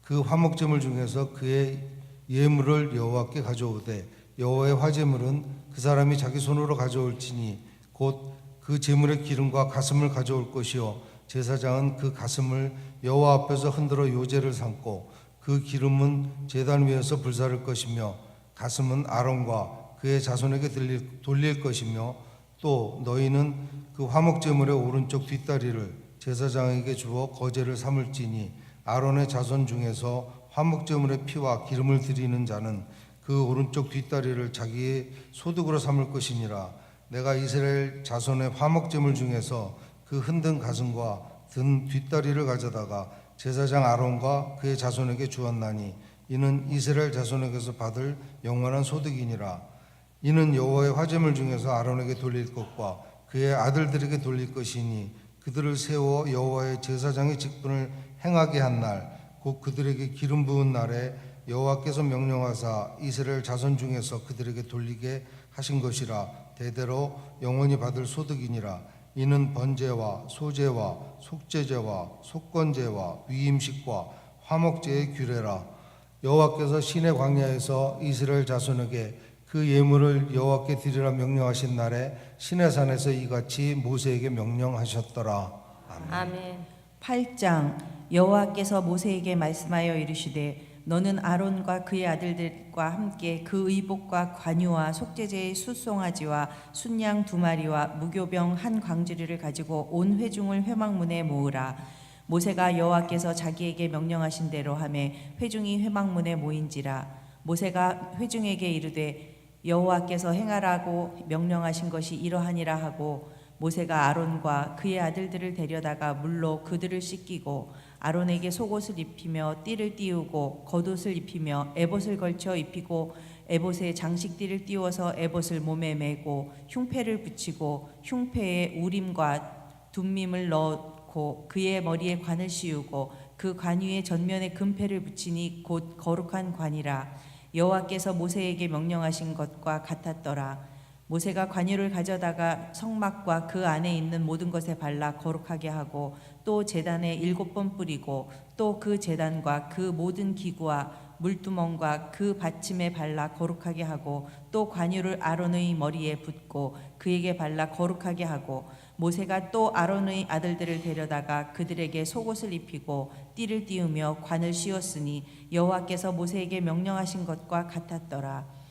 그 화목 제물 중에서 그의 예물을 여호와께 가져오되 여호와의 화제물은 그 사람이 자기 손으로 가져올지니 곧 그 제물의 기름과 가슴을 가져올 것이요 제사장은 그 가슴을 여호와 앞에서 흔들어 요제를 삼고 그 기름은 제단 위에서 불사를 것이며 가슴은 아론과 그의 자손에게 돌릴 것이며 또 너희는 그 화목 제물의 오른쪽 뒷다리를 제사장에게 주어 거제를 삼을지니 아론의 자손 중에서 화목 제물의 피와 기름을 드리는 자는 그 오른쪽 뒷다리를 자기의 소득으로 삼을 것이니라. 내가 이스라엘 자손의 화목 제물 중에서 그 흔든 가슴과 든 뒷다리를 가져다가 제사장 아론과 그의 자손에게 주었나니 이는 이스라엘 자손에게서 받을 영원한 소득이니라. 이는 여호와의 화제물 중에서 아론에게 돌릴 것과 그의 아들들에게 돌릴 것이니 그들을 세워 여호와의 제사장의 직분을 행하게 한 날 곧 그들에게 기름 부은 날에 여호와께서 명령하사 이스라엘 자손 중에서 그들에게 돌리게 하신 것이라. 대대로 영원히 받을 소득이니라. 이는 번제와 소제와 속제제와 속건제와 위임식과 화목제의 규례라. 여호와께서 시내 광야에서 이스라엘 자손에게 그 예물을 여호와께 드리라 명령하신 날에 시내산에서 이같이 모세에게 명령하셨더라. 아멘. 8장 여호와께서 모세에게 말씀하여 이르시되 너는 아론과 그의 아들들과 함께 그 의복과 관유와 속죄제의 숫송아지와 순양 2마리와 무교병 한 광주리를 가지고 온 회중을 회막문에 모으라. 모세가 여호와께서 자기에게 명령하신 대로 하매 회중이 회막문에 모인지라. 모세가 회중에게 이르되 여호와께서 행하라고 명령하신 것이 이러하니라 하고 모세가 아론과 그의 아들들을 데려다가 물로 그들을 씻기고 아론에게 속옷을 입히며 띠를 띄우고 겉옷을 입히며 에봇을 걸쳐 입히고 에봇에 장식띠를 띄워서 에봇을 몸에 메고 흉패를 붙이고 흉패에 우림과 둠밈을 넣고 그의 머리에 관을 씌우고 그 관 위에 전면에 금패를 붙이니 곧 거룩한 관이라. 여호와께서 모세에게 명령하신 것과 같았더라. 모세가 관유를 가져다가 성막과 그 안에 있는 모든 것에 발라 거룩하게 하고 또 제단에 7번 뿌리고 또 그 제단과 그 모든 기구와 물두멍과 그 받침에 발라 거룩하게 하고 또 관유를 아론의 머리에 붓고 그에게 발라 거룩하게 하고 모세가 또 아론의 아들들을 데려다가 그들에게 속옷을 입히고 띠를 띄우며 관을 씌웠으니 여호와께서 모세에게 명령하신 것과 같았더라.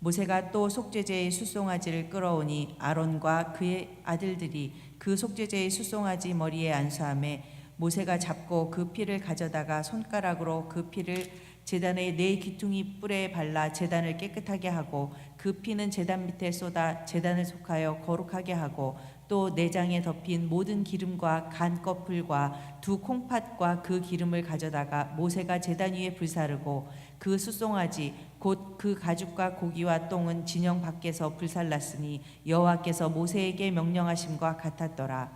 모세가 또 속죄제의 숫송아지를 끌어오니 아론과 그의 아들들이 그 속죄제의 숫송아지 머리에 안수하매 모세가 잡고 그 피를 가져다가 손가락으로 그 피를 제단의 네 귀퉁이 뿔에 발라 제단을 깨끗하게 하고 그 피는 제단 밑에 쏟아 제단을 속하여 거룩하게 하고 또 내장에 덮인 모든 기름과 간 거풀과 두 콩팥과 그 기름을 가져다가 모세가 제단 위에 불사르고 그 숫송아지 곧 그 가죽과 고기와 똥은 진영 밖에서 불살랐으니 여호와께서 모세에게 명령하심과 같았더라.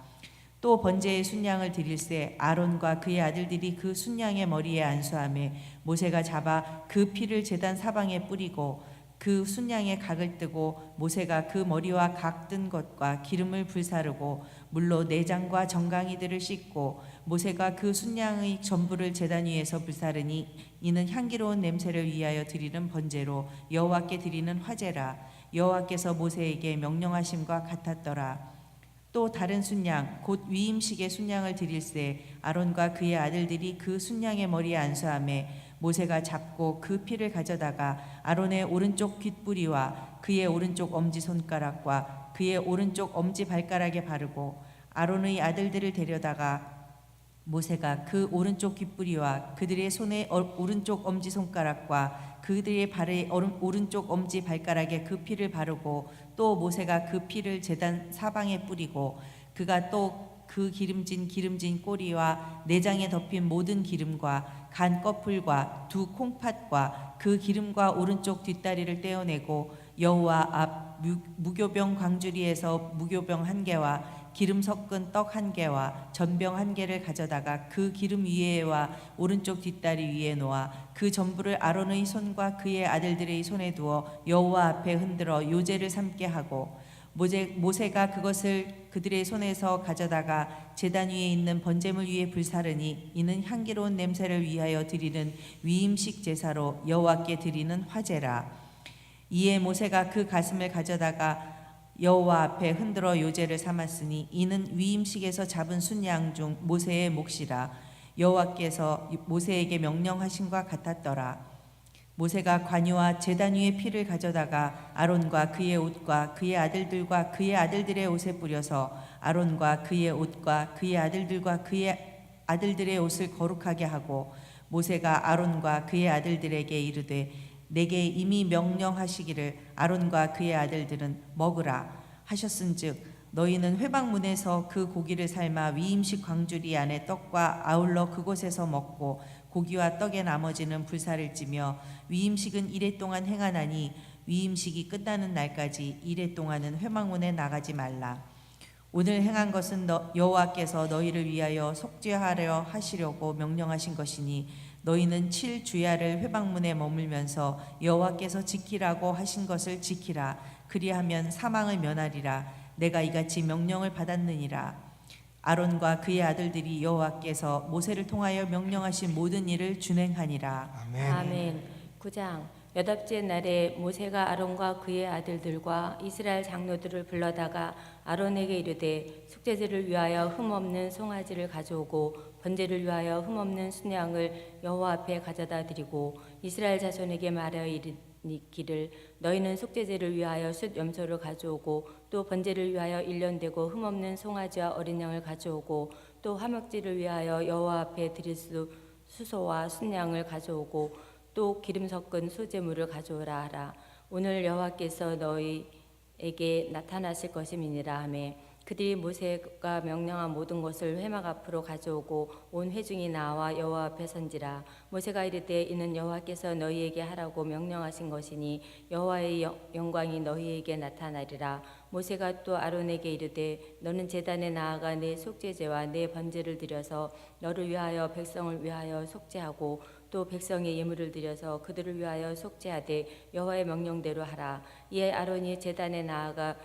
또 번제의 순양을 드릴새 아론과 그의 아들들이 그 순양의 머리에 안수하며 모세가 잡아 그 피를 제단 사방에 뿌리고 그 순양의 각을 뜨고 모세가 그 머리와 각 뜬 것과 기름을 불사르고 물로 내장과 정강이들을 씻고 모세가 그 순양의 전부를 제단 위에서 불사르니 이는 향기로운 냄새를 위하여 드리는 번제로 여호와께 드리는 화제라. 여호와께서 모세에게 명령하심과 같았더라. 또 다른 순양 곧 위임식의 순양을 드릴새 아론과 그의 아들들이 그 순양의 머리에 안수하며 모세가 잡고 그 피를 가져다가 아론의 오른쪽 귓뿌리와 그의 오른쪽 엄지손가락과 그의 오른쪽 엄지발가락에 바르고 아론의 아들들을 데려다가 모세가 그 오른쪽 귓뿌리와 그들의 손의 오른쪽 엄지손가락과 그들의 발의 오른쪽 엄지발가락에 그 피를 바르고 또 모세가 그 피를 제단 사방에 뿌리고 그가 또 그 기름진 꼬리와 내장에 덮인 모든 기름과 간 거풀과 두 콩팥과 그 기름과 오른쪽 뒷다리를 떼어내고 여호와 앞 무교병 광주리에서 무교병 한 개와 기름 섞은 떡 한 개와 전병 한 개를 가져다가 그 기름 위에와 오른쪽 뒷다리 위에 놓아 그 전부를 아론의 손과 그의 아들들의 손에 두어 여호와 앞에 흔들어 요제를 삼게 하고 모세가 그것을 그들의 손에서 가져다가 제단 위에 있는 번제물 위에 불사르니 이는 향기로운 냄새를 위하여 드리는 위임식 제사로 여호와께 드리는 화제라. 이에 모세가 그 가슴을 가져다가 여호와 앞에 흔들어 요제를 삼았으니 이는 위임식에서 잡은 순양 중 모세의 몫이라. 여호와께서 모세에게 명령하신과 같았더라. 모세가 관유와 제단 위에 피를 가져다가 아론과 그의 옷과 그의 아들들과 그의 아들들의 옷에 뿌려서 아론과 그의 옷과 그의 아들들과 그의 아들들의 옷을 거룩하게 하고 모세가 아론과 그의 아들들에게 이르되 내게 이미 명령하시기를 아론과 그의 아들들은 먹으라 하셨은즉 너희는 회막문에서 그 고기를 삶아 위임식 광주리 안에 떡과 아울러 그곳에서 먹고 고기와 떡의 나머지는 불사를 찌며 위임식은 이레 동안 행하나니 위임식이 끝나는 날까지 이레 동안은 회막문에 나가지 말라. 오늘 행한 것은 여호와께서 너희를 위하여 속죄하려 하시려고 명령하신 것이니 너희는 7주야를 회막문에 머물면서 여호와께서 지키라고 하신 것을 지키라. 그리하면 사망을 면하리라. 내가 이같이 명령을 받았느니라. 아론과 그의 아들들이 여호와께서 모세를 통하여 명령하신 모든 일을 준행하니라. 아멘. 아멘. 9장 여덟째 날에 모세가 아론과 그의 아들들과 이스라엘 장로들을 불러다가 아론에게 이르되 속죄제를 위하여 흠없는 송아지를 가져오고 번제를 위하여 흠없는 순양을 여호와 앞에 가져다 드리고 이스라엘 자손에게 말하여 이르기를 너희는 속죄제를 위하여 숫 염소를 가져오고 또 번제를 위하여 1년 되고 흠없는 송아지와 어린 양을 가져오고 또 화목제를 위하여 여호와 앞에 드릴 수소와 순양을 가져오고 또 기름 섞은 소제물을 가져오라 하라. 오늘 여호와께서 너희에게 나타나실 것임이니라 하매 그들이 모세가 명령한 모든 것을 회막 앞으로 가져오고 온 회중이 나와 여호와 앞에 선지라. 모세가 이르되 이는 여호와께서 너희에게 하라고 명령하신 것이니 여호와의 영광이 너희에게 나타나리라. 모세가 또 아론에게 이르되 너는 제단에 나아가 내 속죄제와 내 번제를 드려서 너를 위하여 백성을 위하여 속죄하고 또 백성의 예물을 드려서 그들을 위하여 속죄하되 여호와의 명령대로 하라. 이에 아론이 제단에 나아가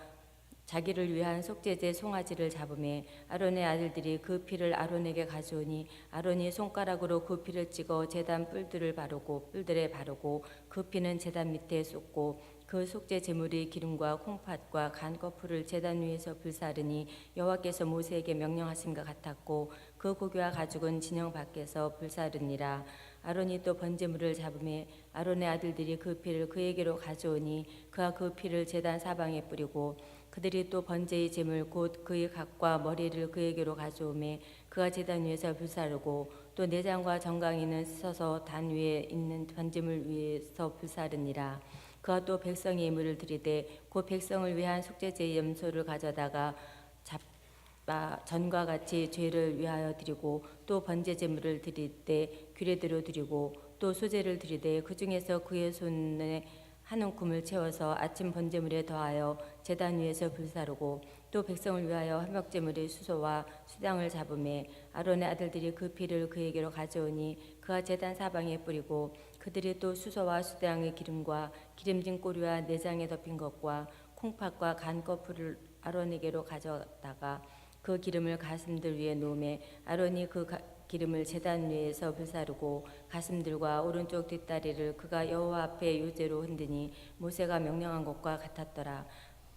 자기를 위한 속죄제 송아지를 잡으매 아론의 아들들이 그 피를 아론에게 가져오니 아론이 손가락으로 그 피를 찍어 제단 뿔들에 바르고 그 피는 제단 밑에 쏟고 그 속죄 제물의 기름과 콩팥과 간 거풀을 제단 위에서 불사르니 여호와께서 모세에게 명령하심과 같았고 그 고기와 가죽은 진영 밖에서 불사르니라. 아론이 또 번제물을 잡으매 아론의 아들들이 그 피를 그에게로 가져오니 그가 그 피를 제단 사방에 뿌리고 그들이 또 번제의 제물 곧 그의 각과 머리를 그에게로 가져오매 그가 제단 위에서 불사르고 또 내장과 정강이는 서서 단 위에 있는 번제물 위에서 불사르니라. 그가 또 백성의 예물을 드리되 곧 백성을 위한 속죄제의 염소를 가져다가 전과 같이 죄를 위하여 드리고 또 번제 제물을 드릴 때 규례대로 드리고 또 소제를 드리되 그 중에서 그의 손에 한 움큼을 채워서 아침 번제물에 더하여 제단 위에서 불사르고 또 백성을 위하여 화목제물의 수소와 수당을 잡음에 아론의 아들들이 그 피를 그에게로 가져오니 그가 제단 사방에 뿌리고 그들이 또 수소와 수당의 기름과 기름진 꼬리와 내장에 덮인 것과 콩팥과 간 거풀을 아론에게로 가져다가 그 기름을 가슴들 위에 놓으매 아론이 그 기름을 제단 위에서 불사르고 가슴들과 오른쪽 뒷다리를 그가 여호와 앞에 요제로 흔드니 모세가 명령한 것과 같았더라.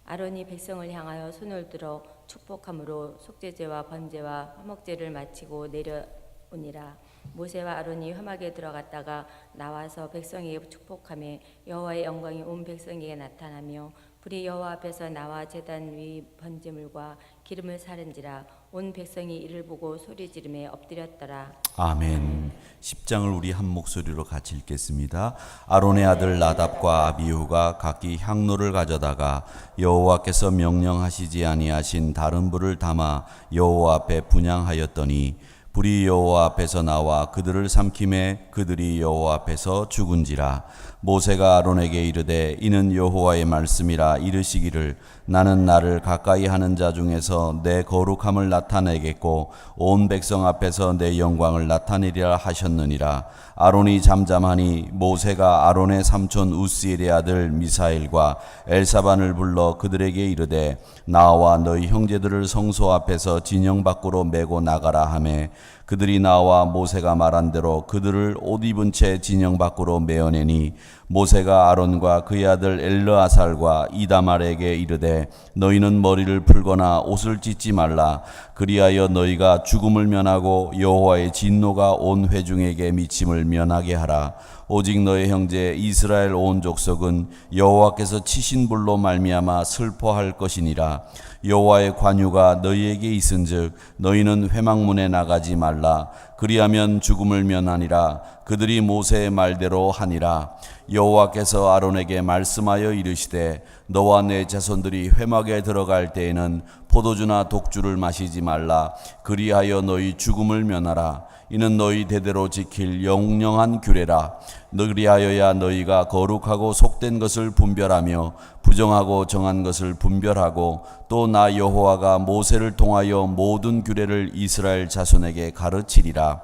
아론이 백성을 향하여 손을 들어 축복함으로 속죄제와 번제와 화목제를 마치고 내려오니라. 모세와 아론이 회막에 들어갔다가 나와서 백성에게 축복하며 여호와의 영광이 온 백성에게 나타나며 불이 여호와 앞에서 나와 제단 위 번제물과 기름을 사른지라. 온 백성이 이를 보고 소리 지르며 엎드렸더라. 아멘. 10장을 우리 한 목소리로 같이 읽겠습니다. 아론의 아들 나답과 아비후가 각기 향로를 가져다가 여호와께서 명령하시지 아니하신 다른 불을 담아 여호와 앞에 분향하였더니 불이 여호와 앞에서 나와 그들을 삼킴에 그들이 여호와 앞에서 죽은지라. 모세가 아론에게 이르되 이는 여호와의 말씀이라 이르시기를 나는 나를 가까이 하는 자 중에서 내 거룩함을 나타내겠고 온 백성 앞에서 내 영광을 나타내리라 하셨느니라. 아론이 잠잠하니 모세가 아론의 삼촌 우스엘의 아들 미사엘과 엘사반을 불러 그들에게 이르되 나와 너희 형제들을 성소 앞에서 진영 밖으로 메고 나가라 하매 그들이 나와 모세가 말한 대로 그들을 옷 입은 채 진영 밖으로 메어내니 모세가 아론과 그의 아들 엘르아살과 이다말에게 이르되 너희는 머리를 풀거나 옷을 찢지 말라. 그리하여 너희가 죽음을 면하고 여호와의 진노가 온 회중에게 미침을 면하게 하라. 오직 너의 형제 이스라엘 온 족속은 여호와께서 치신 불로 말미암아 슬퍼할 것이니라. 여호와의 관유가 너희에게 있은즉 너희는 회막문에 나가지 말라. 그리하면 죽음을 면하니라. 그들이 모세의 말대로 하니라. 여호와께서 아론에게 말씀하여 이르시되 너와 내 자손들이 회막에 들어갈 때에는 포도주나 독주를 마시지 말라. 그리하여 너희 죽음을 면하라. 이는 너희 대대로 지킬 영영한 규례라. 그리하여야 너희가 거룩하고 속된 것을 분별하며 부정하고 정한 것을 분별하고 또 나 여호와가 모세를 통하여 모든 규례를 이스라엘 자손에게 가르치리라.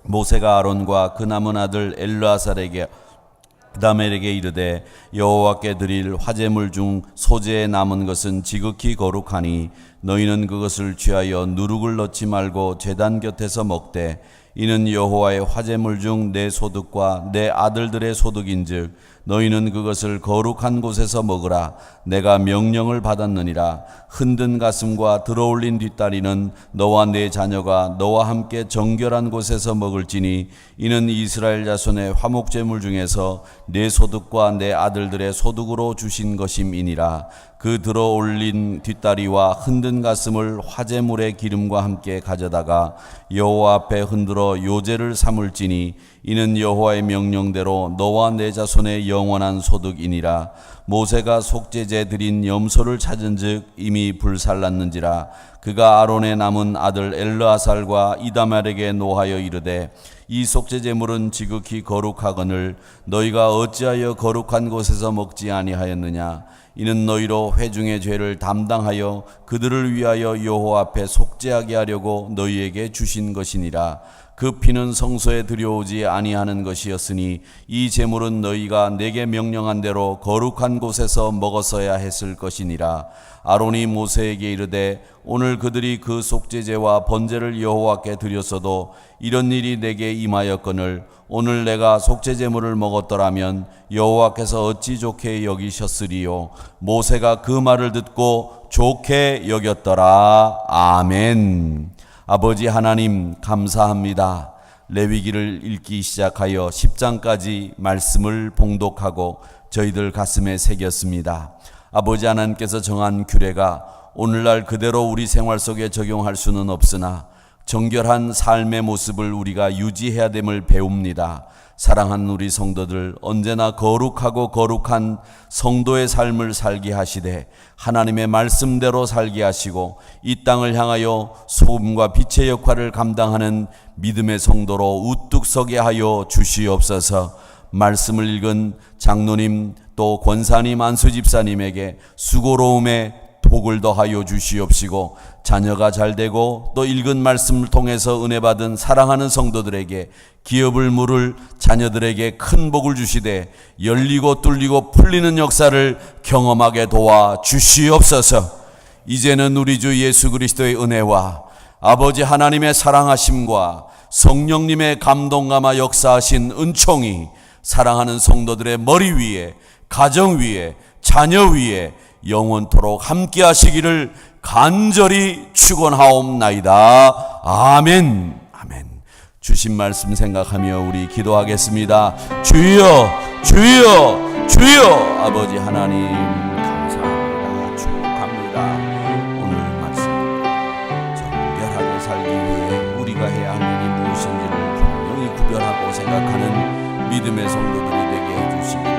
모세가 아론과 그 남은 아들 엘르아살에게 다멜에게 이르되 여호와께 드릴 화제물 중 소재에 남은 것은 지극히 거룩하니 너희는 그것을 취하여 누룩을 넣지 말고 제단 곁에서 먹되 이는 여호와의 화제물 중 내 소득과 내 아들들의 소득인즉 너희는 그것을 거룩한 곳에서 먹으라. 내가 명령을 받았느니라. 흔든 가슴과 들어올린 뒷다리는 너와 내 자녀가 너와 함께 정결한 곳에서 먹을지니 이는 이스라엘 자손의 화목제물 중에서 내 소득과 내 아들들의 소득으로 주신 것임이니라. 그 들어올린 뒷다리와 흔든 가슴을 화제물의 기름과 함께 가져다가 여호와 앞에 흔들어 요제를 삼을지니 이는 여호와의 명령대로 너와 내 자손의 영원한 소득이니라. 모세가 속죄제 드린 염소를 찾은즉 이미 불살랐는지라. 그가 아론의 남은 아들 엘르아살과 이다말에게 노하여 이르되 이 속죄제물은 지극히 거룩하거늘 너희가 어찌하여 거룩한 곳에서 먹지 아니하였느냐. 이는 너희로 회중의 죄를 담당하여 그들을 위하여 여호와 앞에 속죄하게 하려고 너희에게 주신 것이니라. 그 피는 성소에 들여오지 아니하는 것이었으니 이 제물은 너희가 내게 명령한 대로 거룩한 곳에서 먹었어야 했을 것이니라. 아론이 모세에게 이르되 오늘 그들이 그 속죄제와 번제를 여호와께 드렸어도 이런 일이 내게 임하였거늘 오늘 내가 속죄제물을 먹었더라면 여호와께서 어찌 좋게 여기셨으리요. 모세가 그 말을 듣고 좋게 여겼더라. 아멘. 아버지 하나님 감사합니다. 레위기를 읽기 시작하여 10장까지 말씀을 봉독하고 저희들 가슴에 새겼습니다. 아버지 하나님께서 정한 규례가 오늘날 그대로 우리 생활 속에 적용할 수는 없으나 정결한 삶의 모습을 우리가 유지해야 됨을 배웁니다. 사랑하는 우리 성도들, 언제나 거룩하고 거룩한 성도의 삶을 살게 하시되 하나님의 말씀대로 살게 하시고 이 땅을 향하여 소금과 빛의 역할을 감당하는 믿음의 성도로 우뚝 서게 하여 주시옵소서. 말씀을 읽은 장로님 또 권사님 안수집사님에게 수고로움에 복을 더하여 주시옵시고, 자녀가 잘되고 또 읽은 말씀을 통해서 은혜 받은 사랑하는 성도들에게 기업을 물을 자녀들에게 큰 복을 주시되 열리고 뚫리고 풀리는 역사를 경험하게 도와 주시옵소서. 이제는 우리 주 예수 그리스도의 은혜와 아버지 하나님의 사랑하심과 성령님의 감동감화 역사하신 은총이 사랑하는 성도들의 머리 위에, 가정 위에, 자녀 위에 영원토록 함께 하시기를 간절히 축원하옵나이다. 아멘. 아멘. 주신 말씀 생각하며 우리 기도하겠습니다. 주여, 주여, 주여. 아버지 하나님 감사합니다. 축복합니다. 오늘 말씀 정결하게 살기 위해 우리가 해야 할 일이 무엇인지를 분명히 구별하고 생각하는 믿음의 성도들이 되게 해주시기